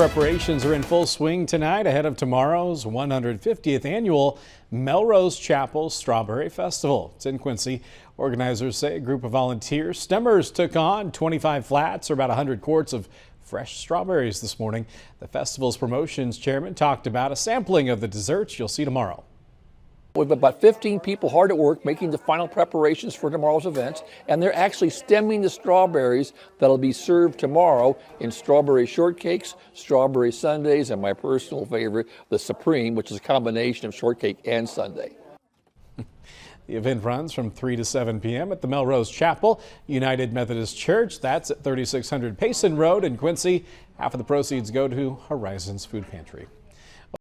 Preparations are in full swing tonight ahead of tomorrow's 150th annual Melrose Chapel Strawberry Festival. It's in Quincy. Organizers say a group of volunteer stemmers took on 25 flats or about 100 quarts of fresh strawberries this morning. The festival's promotions chairman talked about a sampling of the desserts you'll see tomorrow. We have about 15 people hard at work making the final preparations for tomorrow's event, and they're actually stemming the strawberries that'll be served tomorrow in strawberry shortcakes, strawberry sundaes, and my personal favorite, the Supreme, which is a combination of shortcake and sundae. The event runs from 3 to 7 p.m. at the Melrose Chapel United Methodist Church. That's at 3600 Payson Road in Quincy. Half of the proceeds go to Horizons Food Pantry.